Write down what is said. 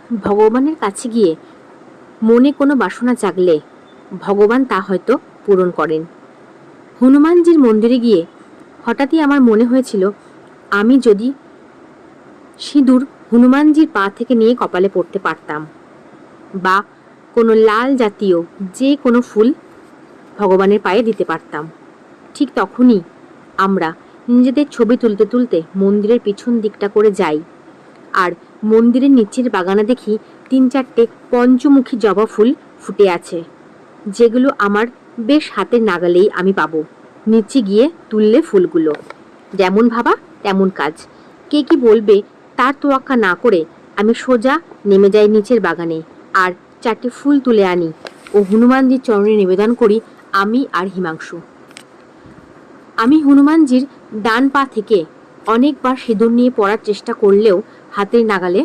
ভগবানের কাছে গিয়ে মনে কোনো বাসনা জাগলে ভগবান তা হয়তো পূরণ করেন। হনুমানজির মন্দিরে গিয়ে হঠাৎই আমার মনে হয়েছিল, আমি যদি সিঁদুর হনুমানজির পা থেকে নিয়ে কপালে পড়তে পারতাম, বা কোনো লাল জাতীয় যে কোনো ফুল ভগবানের পায়ে দিতে পারতাম। ঠিক তখনই আমরা নিজেদের ছবি তুলতে তুলতে মন্দিরের পিছন দিকটা করে যাই, আর মন্দিরের নিচের বাগানে দেখি 3-4টে পঞ্চমুখী জবা ফুল ফুটে আছে, যেগুলো আমার বেশ হাতের নাগালেই আমি পাবো। নিচে গিয়ে তুললে ফুলগুলো। যেমন ভাবা তেমন কাজ। কে কি বলবে তার তোয়াক্কা না করে আমি সোজা নেমে যাই নিচের বাগানে, আর 4টে ফুল তুলে আনি ও হনুমানজির চরণে নিবেদন করি আমি আর হিমাংশু। আমি হনুমানজির ডান পা থেকে অনেকবার সিঁদুর নিয়ে পড়ার চেষ্টা করলেও হাতের নাগালে